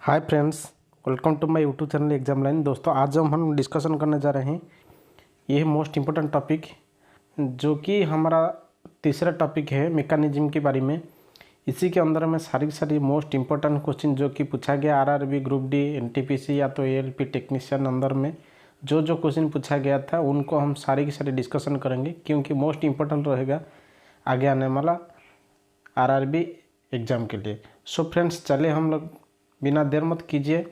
Hi friends, welcome to my YouTube channel exam line. दोस्तों, आज हम डिस्कशन करने जा रहे हैं ये है मोस्ट इम्पोर्टेंट टॉपिक, जो कि हमारा तीसरा टॉपिक है मैकेनिज्म के बारे में। इसी के अंदर में सारी मोस्ट इम्पोर्टेंट क्वेश्चन जो कि पूछा गया आरआरबी, ग्रुप डी, एनटीपीसी या तो एएलपी टेक्नीशियन अंदर में जो क्वेश्चन पूछा गया था उनको हम सारी की सारी डिस्कशन करेंगे, क्योंकि मोस्ट इम्पोर्टेंट रहेगा आगे आने वाला आरआरबी एग्ज़ाम के लिए। सो फ्रेंड्स, चले हम लोग बिना देर मत कीजिए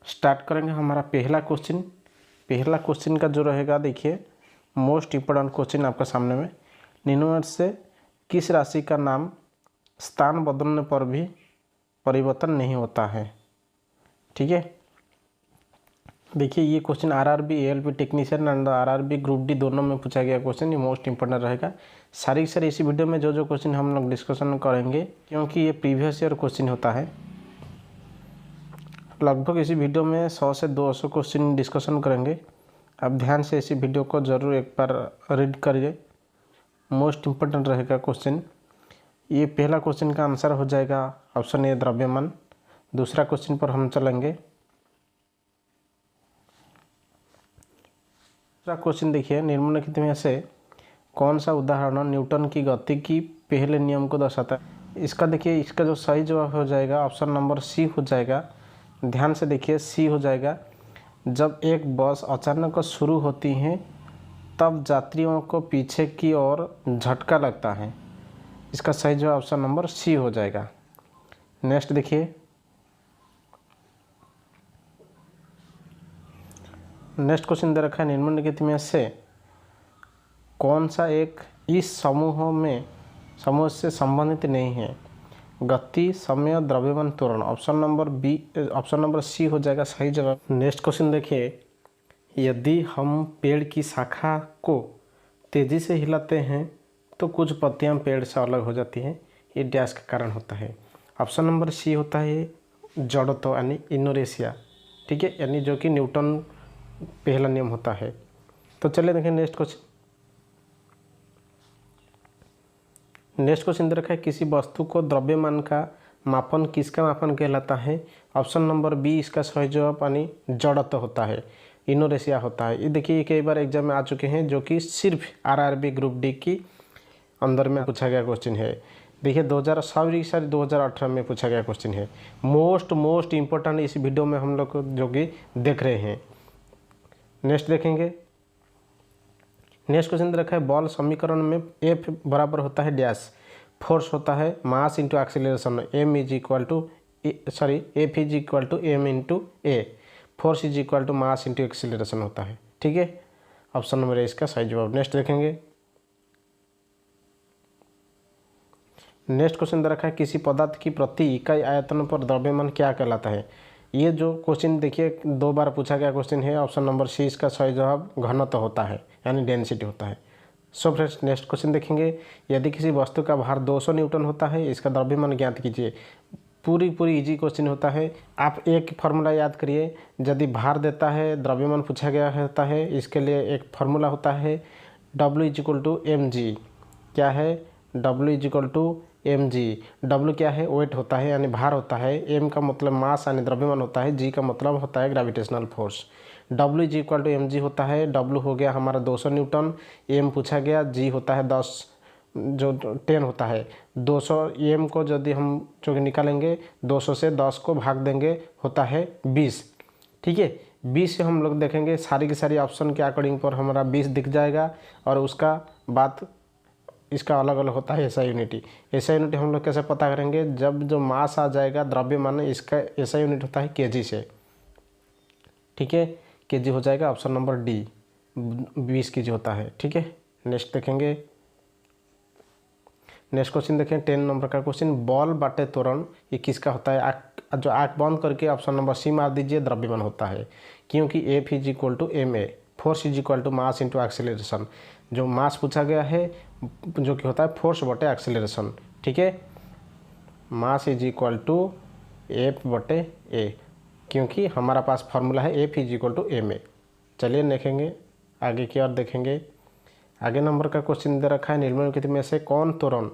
स्टार्ट करेंगे हमारा पहला क्वेश्चन का जो रहेगा, देखिए मोस्ट इम्पोर्टेंट क्वेश्चन आपका सामने में। निम्नलिखित से किस राशि का नाम स्थान बदलने पर भी परिवर्तन नहीं होता है? ठीक है, देखिए ये question RRB, ALP technician and RRB group D दोनों में पूछा गया क्वेश्चन। ये मोस्ट इंपोर्टेंट रहेगा। सारी इसी वीडियो में जो क्वेश्चन हम लोग डिस्कशन करेंगे, क्योंकि ये प्रीवियस ईयर क्वेश्चन होता है। लगभग इसी वीडियो में 100 से 200 क्वेश्चन डिस्कशन करेंगे। आप ध्यान से इसी वीडियो को ज़रूर एक बार रीड करिए, मोस्ट इम्पोर्टेंट रहेगा क्वेश्चन। ये पहला क्वेश्चन का आंसर हो जाएगा ऑप्शन ए, द्रव्यमान। दूसरा क्वेश्चन पर हम चलेंगे। दूसरा क्वेश्चन देखिए, निम्नलिखित में से कौन सा उदाहरण न्यूटन की गति की पहले नियम को दर्शाता है? इसका देखिए, इसका जो सही जवाब हो जाएगा ऑप्शन नंबर सी हो जाएगा। ध्यान से देखिए, सी हो जाएगा। जब एक बस अचानक शुरू होती है तब यात्रियों को पीछे की ओर झटका लगता है। इसका सही जवाब ऑप्शन नंबर सी हो जाएगा। नेक्स्ट देखिए, नेक्स्ट क्वेश्चन दे रखा है, निम्नलिखित में से कौन सा एक इस समूह से संबंधित नहीं है? गति, समय, द्रव्यमान, त्वरण। ऑप्शन नंबर सी हो जाएगा सही जवाब। नेक्स्ट क्वेश्चन देखिए, यदि हम पेड़ की शाखा को तेजी से हिलाते हैं तो कुछ पत्तियां पेड़ से अलग हो जाती हैं। ये डैश के कारण होता है। ऑप्शन नंबर सी होता है जड़त्व यानी इनोरेशिया। ठीक है, यानी जो कि न्यूटन पहला नियम होता है। तो चलिए देखें नेक्स्ट क्वेश्चन। नेक्स्ट क्वेश्चन दे रखा है, किसी वस्तु को द्रव्यमान का मापन किसका मापन कहलाता है? ऑप्शन नंबर बी इसका सही जवाब यानी जड़त्व होता है, इनोरेशिया होता है। ये देखिए कई बार एग्जाम में आ चुके हैं, जो कि सिर्फ आरआरबी ग्रुप डी की अंदर में पूछा गया क्वेश्चन है। देखिए 2018 में पूछा गया क्वेश्चन है। मोस्ट इम्पोर्टेंट इस वीडियो में हम लोग जो कि देख रहे हैं। नेक्स्ट देखेंगे। नेक्स्ट क्वेश्चन रखा है, बॉल समीकरण में एफ बराबर होता है डैश। फोर्स होता है mass into acceleration. F is equal to M into A. Force is equal to mass into acceleration होता है। ठीक है, ऑप्शन नंबर ए इसका सही जवाब। नेक्स्ट देखेंगे। नेक्स्ट क्वेश्चन दे रखा है, किसी पदार्थ की प्रति इकाई आयतन पर द्रव्यमान क्या कहलाता है? ये जो क्वेश्चन देखिए 2 बार पूछा गया क्वेश्चन है। ऑप्शन नंबर सी इसका सही जवाब घनत्व होता है, यानी डेंसिटी होता है। सो फ्रेंड्स, नेक्स्ट क्वेश्चन देखेंगे। यदि किसी वस्तु का भार 200 न्यूटन होता है, इसका द्रव्यमान ज्ञात कीजिए। पूरी इजी क्वेश्चन होता है। आप एक फार्मूला याद करिए। यदि भार देता है, द्रव्यमान पूछा गया होता है, इसके लिए एक फार्मूला होता है W is equal to M G. क्या है? W is equal to M G. W क्या है? वेट होता है यानी भार होता है। एम का मतलब मास यानी द्रव्यमान होता है। जी का मतलब होता है gravitational force. W is equal to M G होता है। डब्ल्यू हो गया हमारा 200 न्यूटन। एम पूछा गया, जी होता है 10 होता है। 200 एम को यदि हम जो निकालेंगे 200 से 10 को भाग देंगे होता है 20। ठीक है, 20 से हम लोग देखेंगे सारी की सारी ऑप्शन के अकॉर्डिंग पर हमारा 20 दिख जाएगा। और उसका बात इसका अलग अलग होता है एसआई यूनिटी। एसआई यूनिट हम लोग कैसे पता करेंगे? जब जो मास आ जाएगा द्रव्यमान, इसका एसआई यूनिट होता है केजी से। ठीक है, केजी हो जाएगा ऑप्शन नंबर डी, 20 केजी होता है। ठीक है, नेक्स्ट देखेंगे। नेक्स्ट क्वेश्चन देखें 10 नंबर का क्वेश्चन, बॉल बाटे त्वरण ये किसका होता है? जो आँख बंद करके ऑप्शन नंबर सी मार दीजिए, द्रव्यमान होता है। क्योंकि F is equal to M A. Force is equal to mass into acceleration. जो मास पूछा गया है जो कि होता है फोर्स बटे एक्सीलरेशन। ठीक है, mass is equal to F बटे ए, क्योंकि हमारा पास फार्मूला है F is equal to M A. चलिए देखेंगे आगे की ओर देखेंगे। आगे नंबर का क्वेश्चन दे रखा है, निम्नलिखित में से कौन त्वरण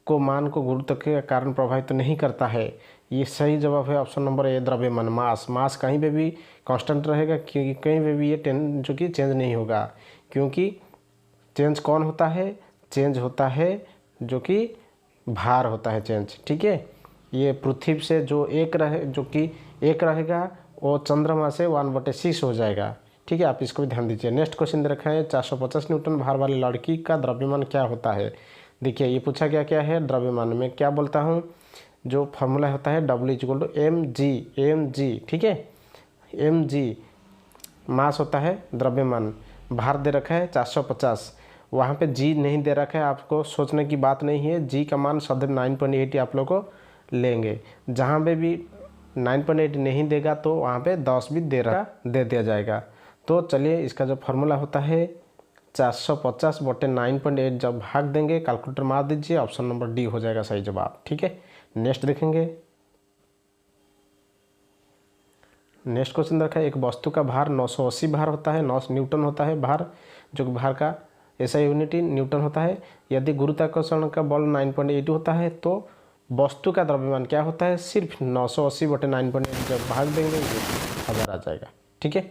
को मान को गुरुत्व के कारण प्रभावित नहीं करता है। ये सही जवाब है ऑप्शन नंबर ए, द्रव्यमान। मास कहीं पे भी कांस्टेंट रहेगा, क्योंकि कहीं पे भी ये जो कि चेंज नहीं होगा, क्योंकि चेंज कौन होता है, चेंज होता है जो कि भार होता है चेंज। ठीक है, ये पृथ्वी से जो एक रहेगा वो चंद्रमा से 1/6 हो जाएगा। ठीक है, आप इसको भी ध्यान दीजिए। नेक्स्ट क्वेश्चन दे रखा है 450 न्यूटन भार वाली लड़की का द्रव्यमान क्या होता है। देखिए ये पूछा क्या है द्रव्यमान में, क्या बोलता हूँ, जो फार्मूला होता है W=mg। ठीक है, mg मास होता है, द्रव्यमान, भार दे रखा है 450, वहाँ पे g नहीं दे रखा है, आपको सोचने की बात नहीं है। g का मान सदैव 9.8 आप लोग को लेंगे। जहाँ पे भी 9.8 नहीं देगा तो वहाँ पे 10 भी दे दिया जाएगा। तो चलिए इसका जो फार्मूला होता है 450/9.8 जब भाग देंगे, कैलकुलेटर मार दीजिए, ऑप्शन नंबर डी हो जाएगा सही जवाब। ठीक है, नेक्स्ट देखेंगे। नेक्स्ट क्वेश्चन रखा है एक वस्तु का भार 980 भार होता है, 9 न्यूटन होता है भार, जो भार का ऐसा यूनिट न्यूटन होता है। यदि गुरुत्वाकर्षण का बल 9.8 होता है तो वस्तु का द्रव्यमान क्या होता है, सिर्फ 980/9.8 जब भाग देंगे 1000 आ जाएगा। ठीक है,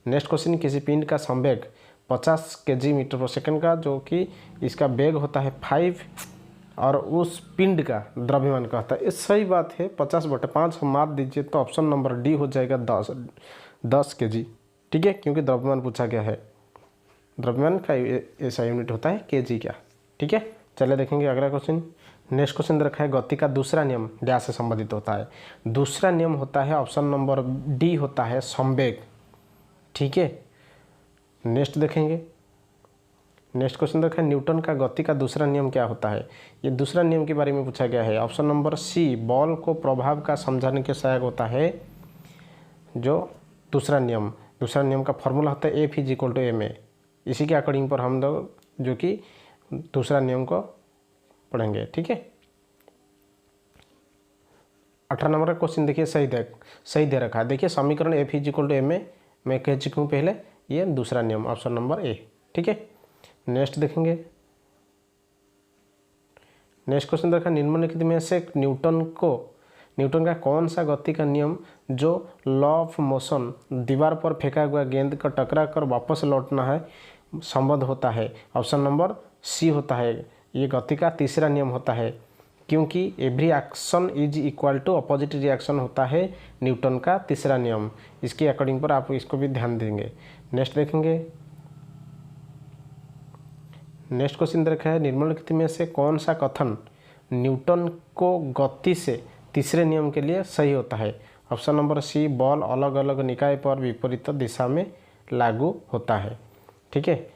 नेक्स्ट क्वेश्चन किसी पिंड का संवेग 50 kg/s का, जो कि इसका वेग होता है 5 और उस पिंड का द्रव्यमान कहता है। ये सही बात है, 50/5 हम मार दीजिए तो ऑप्शन नंबर डी हो जाएगा 10 kg। ठीक है, क्योंकि द्रव्यमान पूछा गया है, द्रव्यमान का ऐसा यूनिट होता है kg का। ठीक है, चलिए देखेंगे अगला क्वेश्चन। नेक्स्ट क्वेश्चन रखा है गति का दूसरा नियम डैश से संबंधित होता है। दूसरा नियम होता है ऑप्शन नंबर डी होता है संवेग। ठीक है, नेक्स्ट देखेंगे। नेक्स्ट क्वेश्चन रखा है न्यूटन का गति का दूसरा नियम क्या होता है। ये दूसरा नियम के बारे में पूछा गया है। ऑप्शन नंबर सी, बॉल को प्रभाव का समझाने के सहायक होता है जो दूसरा नियम का फॉर्मूला होता है F=ma। इसी के अकॉर्डिंग पर हम लोग जो कि दूसरा नियम को पढ़ेंगे। ठीक है, 18 नंबर का क्वेश्चन देखिए, सही दे रखा है। देखिए समीकरण F=ma, मैं कह चुका हूँ पहले, ये दूसरा नियम ऑप्शन नंबर ए। ठीक है, नेक्स्ट देखेंगे। नेक्स्ट क्वेश्चन देखा निम्नलिखित में से न्यूटन का कौन सा गति का नियम जो लॉ ऑफ मोशन, दीवार पर फेंका हुआ गेंद का टकरा कर वापस लौटना है, संबद्ध होता है। ऑप्शन नंबर सी होता है, ये गति का तीसरा नियम होता है, क्योंकि every action is equal to opposite reaction होता है न्यूटन का तीसरा नियम। इसके अकॉर्डिंग पर आप इसको भी ध्यान देंगे। नेक्स्ट देखेंगे। नेक्स्ट क्वेश्चन देखा है निम्नलिखित में से कौन सा कथन न्यूटन को गति से तीसरे नियम के लिए सही होता है। ऑप्शन नंबर सी, बॉल अलग अलग निकाय पर विपरीत दिशा में लागू होता है। ठीक है,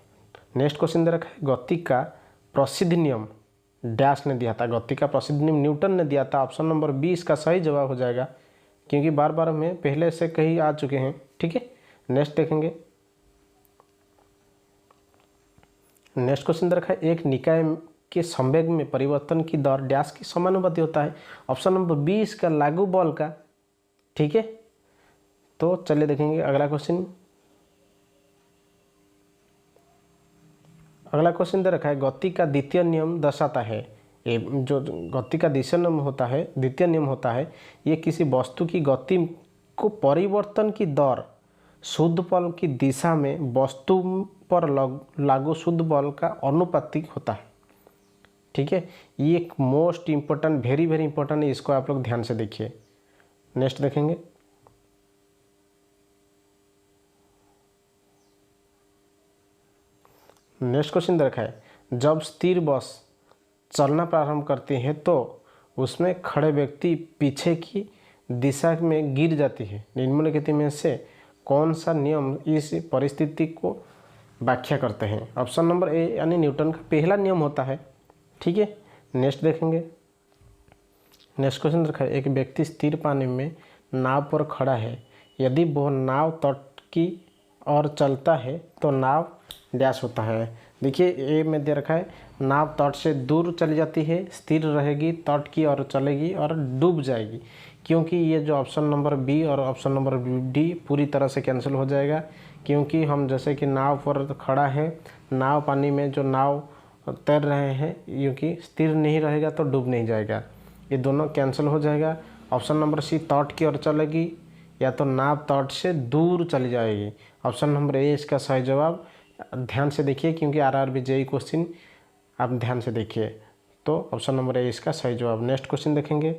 नेक्स्ट क्वेश्चन दे रखा है गति का प्रसिद्ध नियम डैश ने दिया था। गति का प्रसिद्ध नियम न्यूटन ने दिया था। ऑप्शन नंबर बी इसका सही जवाब हो जाएगा, क्योंकि बार बार हमें पहले से कहीं आ चुके हैं। ठीक है, नेक्स्ट देखेंगे। नेक्स्ट क्वेश्चन दे रखा है एक निकाय के संवेग में परिवर्तन की दर डैश की समानुपाती होता है। ऑप्शन नंबर बी इसका लागू बल का। ठीक है, तो चलिए देखेंगे अगला क्वेश्चन। अगला क्वेश्चन दे रखा है गति का द्वितीय नियम दर्शाता है। ये जो गति का द्वितीय नियम होता है, ये किसी वस्तु की गति को परिवर्तन की दर शुद्ध बल की दिशा में वस्तु पर लागू शुद्ध बल का अनुपातिक होता है। ठीक है, ये एक most important, very very important है, इसको आप लोग ध्यान से देखिए। नेक्स्ट देखेंगे। नेक्स्ट क्वेश्चन देखा है जब स्थिर बस चलना प्रारंभ करती है तो उसमें खड़े व्यक्ति पीछे की दिशा में गिर जाती है। निम्नलिखित में से कौन सा नियम इस परिस्थिति को व्याख्या करते हैं। ऑप्शन नंबर ए यानी न्यूटन का पहला नियम होता है। ठीक है, नेक्स्ट देखेंगे। नेक्स्ट क्वेश्चन रखा है एक व्यक्ति स्थिर पानी में नाव पर खड़ा है, यदि वह नाव तट की ओर चलता है तो नाव डैश होता है। देखिए ए में दे रखा है नाव तट से दूर चली जाती है, स्थिर रहेगी, तट की ओर चलेगी और डूब जाएगी, क्योंकि ये जो ऑप्शन नंबर बी और ऑप्शन नंबर डी पूरी तरह से कैंसिल हो जाएगा। क्योंकि हम जैसे कि नाव पर खड़ा है, नाव पानी में जो नाव तैर रहे हैं, क्योंकि स्थिर नहीं रहेगा तो डूब नहीं जाएगा, ये दोनों कैंसिल हो जाएगा। ऑप्शन नंबर सी तट की ओर चलेगी या तो नाव तट से दूर चली जाएगी। ऑप्शन नंबर ए इसका सही जवाब। ध्यान से देखिए क्योंकि आरआरबी जेईई क्वेश्चन आप ध्यान से देखिए, तो ऑप्शन नंबर ए इसका सही जवाब। नेक्स्ट क्वेश्चन देखेंगे।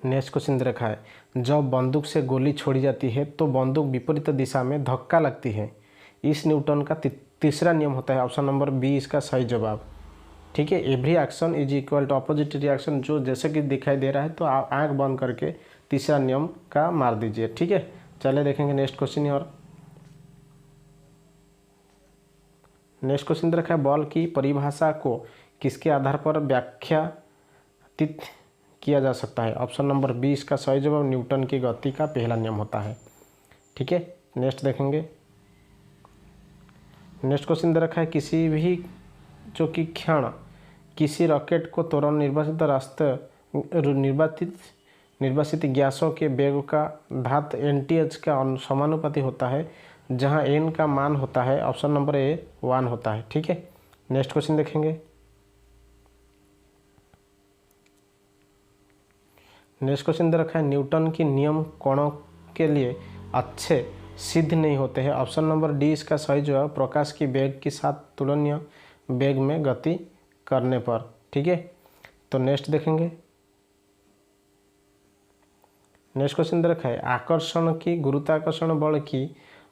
नेक्स्ट क्वेश्चन दे रखा है, जब बंदूक से गोली छोड़ी जाती है तो बंदूक विपरीत दिशा में धक्का लगती है, इस न्यूटन का तीसरा नियम होता है। ऑप्शन नंबर बी इसका सही जवाब। ठीक है, every action is equal to opposite reaction, जो जैसे कि दिखाई दे रहा है तो आप आँख बंद करके तीसरा नियम का मार दीजिए। ठीक है, चलिए देखेंगे नेक्स्ट क्वेश्चन। और नेक्स्ट क्वेश्चन दे रखा है, बॉल की परिभाषा को किसके आधार पर व्याख्यायित किया जा सकता है। ऑप्शन नंबर बी इसका सही जवाब, न्यूटन की गति का पहला नियम होता है। ठीक है, नेक्स्ट देखेंगे। नेक्स्ट क्वेश्चन दे रखा है, किसी भी जो कि क्षण किसी रॉकेट को तुरंत निर्वासित गैसों के वेग का घात NTH का समानुपाती होता है, जहां n का मान होता है ऑप्शन नंबर ए 1 होता है। ठीक है, नेक्स्ट क्वेश्चन देखेंगे। नेक्स्ट क्वेश्चन दे रखा है, न्यूटन की नियम कणों के लिए अच्छे सिद्ध नहीं होते हैं। ऑप्शन नंबर डी इसका सही जवाब, प्रकाश की वेग के साथ तुलनीय वेग में गति करने पर। ठीक है, तो नेक्स्ट देखेंगे। नेक्स्ट क्वेश्चन दे रखा है, आकर्षण की गुरुत्वाकर्षण बल की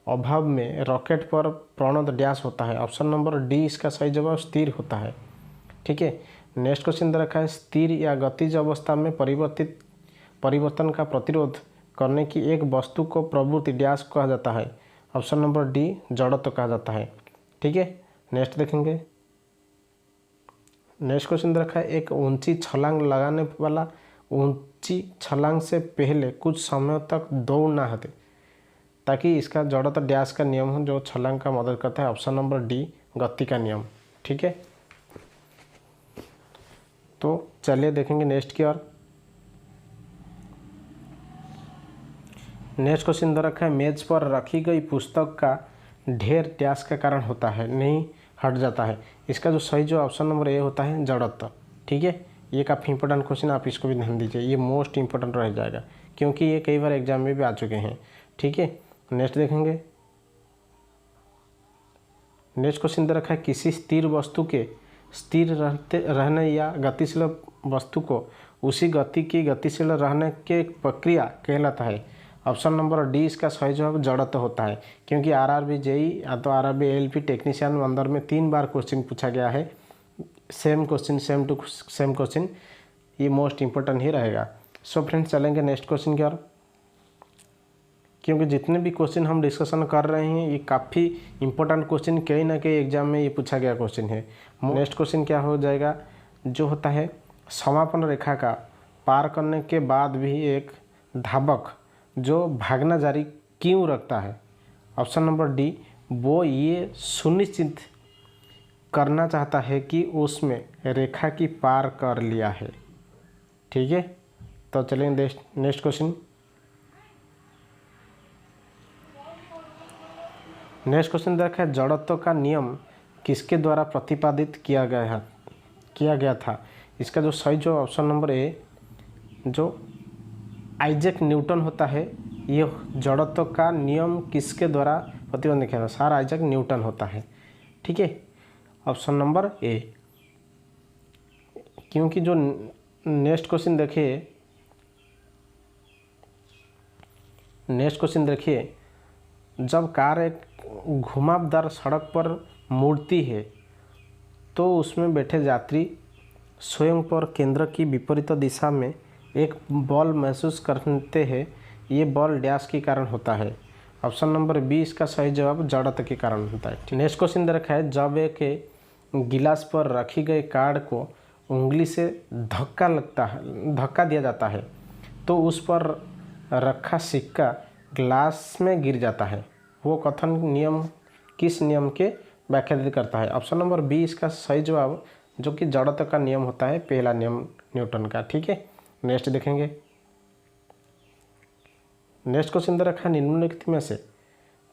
अभाव में रॉकेट पर प्रणत डैश होता है। ऑप्शन नंबर डी इसका सही जवाब, स्थिर होता है। ठीक है, नेक्स्ट क्वेश्चन दे रखा है, स्थिर या गतिज अवस्था में परिवर्तन का प्रतिरोध करने की एक वस्तु को प्रवृत्ति डैश कहा जाता है। ऑप्शन नंबर डी जड़त्व कहा जाता है। ठीक है, नेक्स्ट देखेंगे। नेक्स्ट क्वेश्चन दे रखा है, एक ऊंची छलांग लगाने वाला ऊंची छलांग से पहले कुछ समय तक दौड़ना है ताकि इसका जड़त्व डैश का नियम हो जो छलांग का मदद करता है। ऑप्शन नंबर डी गति का नियम। ठीक है, तो चलिए देखेंगे नेक्स्ट की ओर। नेक्स्ट क्वेश्चन दे रखा है, मेज पर रखी गई पुस्तक का ढेर डैश का कारण होता है, नहीं हट जाता है। इसका जो सही जो ऑप्शन नंबर ए होता है, जड़त्व। ठीक है, ये काफ़ी इंपॉर्टेंट क्वेश्चन, आप इसको भी ध्यान दीजिए, ये मोस्ट इंपॉर्टेंट रह जाएगा क्योंकि ये कई बार एग्जाम में भी आ चुके हैं। ठीक है, नेक्स्ट देखेंगे। नेक्स्ट क्वेश्चन दे रखा है, किसी स्थिर वस्तु के स्थिर रहने या गतिशील वस्तु को उसी गति की गतिशील रहने के प्रक्रिया कहलाता है। ऑप्शन नंबर डी इसका सही जवाब, जड़त्व होता है, क्योंकि आरआरबी जेईई या तो आरआरबी एएलपी टेक्नीशियन अंदर में 3 बार क्वेश्चन पूछा गया है। Same question, same to same question, ये मोस्ट इंपॉर्टेंट ही रहेगा। सो फ्रेंड्स, चलेंगे नेक्स्ट क्वेश्चन की ओर, क्योंकि जितने भी क्वेश्चन हम डिस्कशन कर रहे हैं ये काफ़ी इंपॉर्टेंट क्वेश्चन, कहीं ना कहीं एग्जाम में ये पूछा गया क्वेश्चन है। नेक्स्ट क्वेश्चन क्या हो जाएगा, जो होता है समापन रेखा का पार करने के बाद भी एक धावक जो भागना जारी क्यों रखता है। ऑप्शन नंबर डी, वो ये सुनिश्चित करना चाहता है कि उसमें रेखा की पार कर लिया है। ठीक है, तो चलिए नेक्स्ट क्वेश्चन। नेक्स्ट क्वेश्चन देखा है, जड़त्व का नियम किसके द्वारा प्रतिपादित किया गया था। इसका जो सही जो ऑप्शन नंबर ए, जो आइजैक न्यूटन होता है, ये जड़त्व का नियम किसके द्वारा प्रतिपादित किया था, सर आइजैक न्यूटन होता है। ठीक है, ऑप्शन नंबर ए। क्योंकि जो नेक्स्ट क्वेश्चन देखिए, जब कार एक घुमावदार सड़क पर मुड़ती है तो उसमें बैठे यात्री स्वयं पर केंद्र की विपरीत दिशा में एक बल महसूस करते हैं, ये बल डैश के कारण होता है। ऑप्शन नंबर बी इसका सही जवाब, जड़त्व के कारण होता है। नेक्स्ट क्वेश्चन दे रखा है, जब एक गिलास पर रखी गई कार्ड को उंगली से धक्का दिया जाता है तो उस पर रखा सिक्का ग्लास में गिर जाता है, वो कथन नियम किस नियम के व्याख्या करता है। ऑप्शन नंबर बी इसका सही जवाब, जो कि जड़त्व का नियम होता है, पहला नियम न्यूटन का। ठीक है, नेक्स्ट देखेंगे। नेक्स्ट क्वेश्चन दे रखा है, निम्नलिखित में से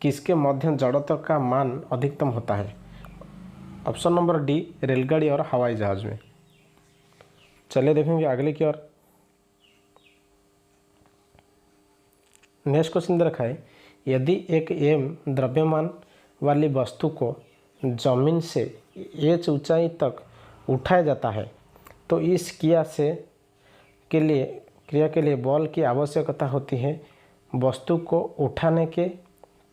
किसके मध्य जड़त्व का मान अधिकतम होता है? ऑप्शन नंबर डी, रेलगाड़ी और हवाई जहाज में। चलिए देखेंगे अगले की ओर। नेक्स्ट क्वेश्चन दे रखा है, यदि एक एम द्रव्यमान वाली वस्तु को जमीन से एच ऊंचाई तक उठाया जाता है तो इस क्रिया के लिए बल की आवश्यकता होती है। वस्तु को उठाने के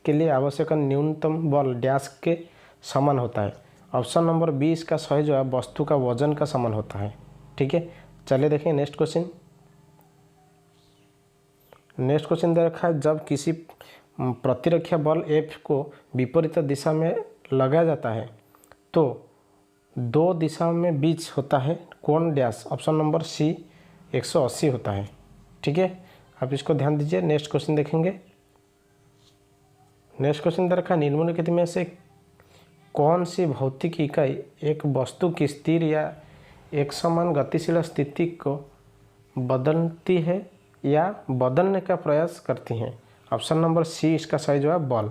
लिए आवश्यक न्यूनतम बल डैश के समान होता है। ऑप्शन नंबर 20 का सही जवाब वस्तु का वजन का समान होता है। ठीक है, चलिए देखें नेक्स्ट क्वेश्चन। नेक्स्ट क्वेश्चन दे रखा है, जब किसी प्रतिरक्षा बल F को विपरीत दिशा में लगाया जाता है तो दो दिशाओं में बीच होता है कोण डैश। ऑप्शन नंबर सी 180 होता है। ठीक है, आप इसको ध्यान दीजिए। नेक्स्ट क्वेश्चन देखेंगे। नेक्स्ट क्वेश्चन दे रखा है, निम्नलिखित में से कौन सी भौतिक इकाई एक वस्तु की स्थिर या एक समान गतिशील स्थिति को बदलती है या बदलने का प्रयास करती हैं? ऑप्शन नंबर सी इसका सही जवाब बल।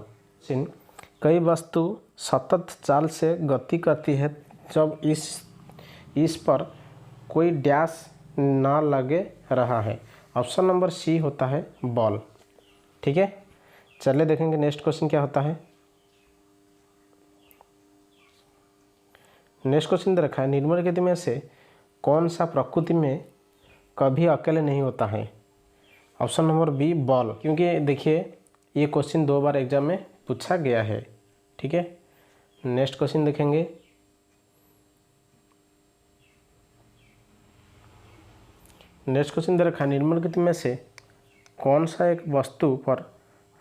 कई वस्तु सतत चाल से गति करती है जब इस पर कोई डैश ना लगे रहा है। ऑप्शन नंबर सी होता है बल। ठीक है, चलिए देखेंगे नेक्स्ट क्वेश्चन क्या होता है। नेक्स्ट क्वेश्चन दे रखा है, निम्नलिखित में से कौन सा प्रकृति में कभी अकेले नहीं होता है? ऑप्शन नंबर बी बल, क्योंकि देखिए ये क्वेश्चन 2 बार एग्जाम में पूछा गया है। ठीक है, नेक्स्ट क्वेश्चन देखेंगे। नेक्स्ट क्वेश्चन दे रखा है, निम्नलिखित में से कौन सा एक वस्तु पर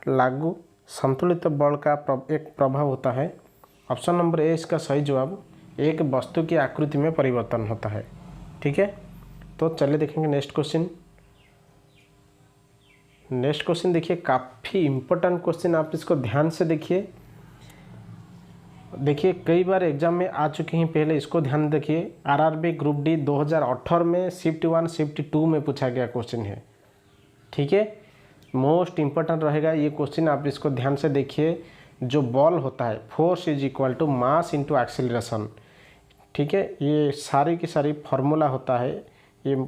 लागू संतुलित बल का एक प्रभाव होता है? ऑप्शन नंबर ए इसका सही जवाब एक वस्तु की आकृति में परिवर्तन होता है। ठीक है, तो चलिए देखेंगे नेक्स्ट क्वेश्चन। नेक्स्ट क्वेश्चन देखिए, काफ़ी इम्पोर्टेंट क्वेश्चन, आप इसको ध्यान से देखिए। कई बार एग्जाम में आ चुके हैं पहले, इसको ध्यान देखिए। आरआरबी ग्रुप डी 2018 में शिफ्ट 1 शिफ्ट 2 में पूछा गया क्वेश्चन है। ठीक है, मोस्ट इम्पोर्टेंट रहेगा ये क्वेश्चन, आप इसको ध्यान से देखिए। जो बॉल होता है, force is equal to mass into acceleration. ठीक है, ये सारी की सारी फार्मूला होता है, ये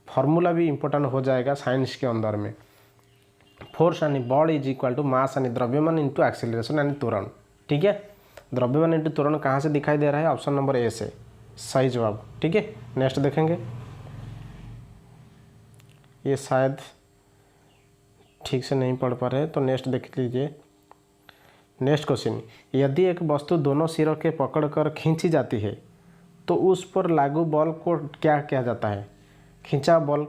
फार्मूला भी इम्पोर्टेंट हो जाएगा साइंस के अंदर में। फोर्स यानी ball is equal to mass यानी द्रव्यमान इंटू एक्सेलरेशन यानी त्वरण। ठीक है, द्रव्यमान इंटू त्वरण कहाँ से दिखाई दे रहा है? ऑप्शन नंबर ए से सही जवाब। ठीक है, नेक्स्ट देखेंगे। ये शायद ठीक से नहीं पढ़ पा रहे तो नेक्स्ट देख लीजिए। नेक्स्ट क्वेश्चन, यदि एक वस्तु दोनों सिरों के पकड़कर खींची जाती है तो उस पर लागू बल को क्या कहा जाता है? खिंचाव बल।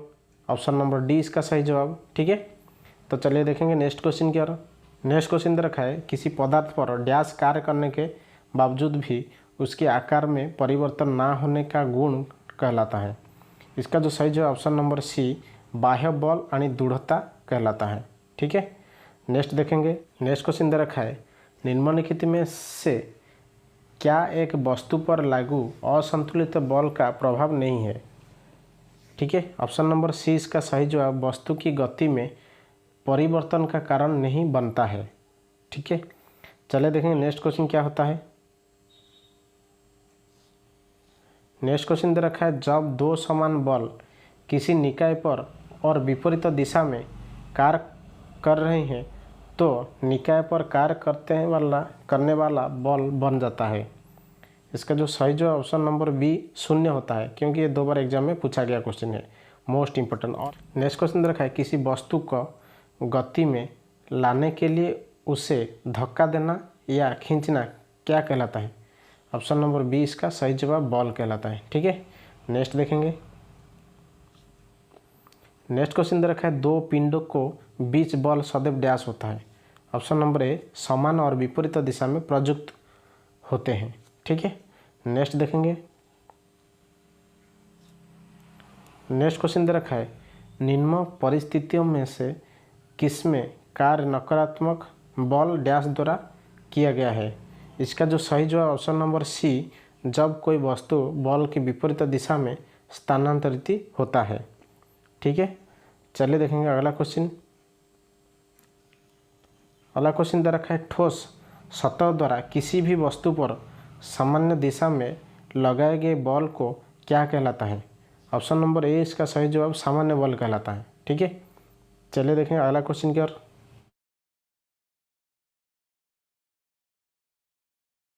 ऑप्शन नंबर डी इसका सही जवाब। ठीक है, तो चलिए देखेंगे नेक्स्ट क्वेश्चन क्या रहा। नेक्स्ट क्वेश्चन दे रखा है, किसी पदार्थ पर डैश कार्य करने के बावजूद भी उसके आकार में परिवर्तन ना होने का गुण कहलाता है। इसका जो सही जवाब ऑप्शन नंबर सी बाह्य बल यानी दृढ़ता कहलाता है। ठीक है, नेक्स्ट देखेंगे। नेक्स्ट क्वेश्चन दे रखा है, निम्नलिखित में से क्या एक वस्तु पर लागू असंतुलित बल का प्रभाव नहीं है? ठीक है, ऑप्शन नंबर सी इसका सही जवाब वस्तु की गति में परिवर्तन का कारण नहीं बनता है। ठीक है, चले देखेंगे नेक्स्ट क्वेश्चन क्या होता है। नेक्स्ट क्वेश्चन दे रखा है, जब दो समान बल किसी निकाय पर और विपरीत दिशा में कार्य कर रहे हैं तो निकाय पर कार्य करने वाला बल बन जाता है। इसका जो सही जो ऑप्शन नंबर बी 0 होता है, क्योंकि ये 2 बार एग्जाम में पूछा गया क्वेश्चन है, मोस्ट इंपोर्टेंट। और नेक्स्ट क्वेश्चन दे रखा है, किसी वस्तु को गति में लाने के लिए उसे धक्का देना या खींचना क्या कहलाता है? ऑप्शन नंबर बी इसका सही जवाब बॉल कहलाता है। ठीक है, नेक्स्ट देखेंगे। नेक्स्ट क्वेश्चन दे रखा है, दो पिंडों को बीच बल सदैव डैश होता है। ऑप्शन नंबर ए समान और विपरीत दिशा में प्रयुक्त होते हैं। ठीक है, नेक्स्ट देखेंगे। नेक्स्ट क्वेश्चन दे रखा है, निम्न परिस्थितियों में से किसमें कार्य नकारात्मक बल डैश द्वारा किया गया है? इसका जो सही जवाब ऑप्शन नंबर सी, जब कोई वस्तु बल की विपरीत दिशा में स्थानांतरित होता है। ठीक है, चलिए देखेंगे अगला क्वेश्चन। अगला क्वेश्चन दे रखा है ठोस सतह द्वारा किसी भी वस्तु पर सामान्य दिशा में लगाए गए बल को क्या कहलाता है। ऑप्शन नंबर ए इसका सही जवाब सामान्य बल कहलाता है। ठीक है, चलिए देखें अगला क्वेश्चन की ओर।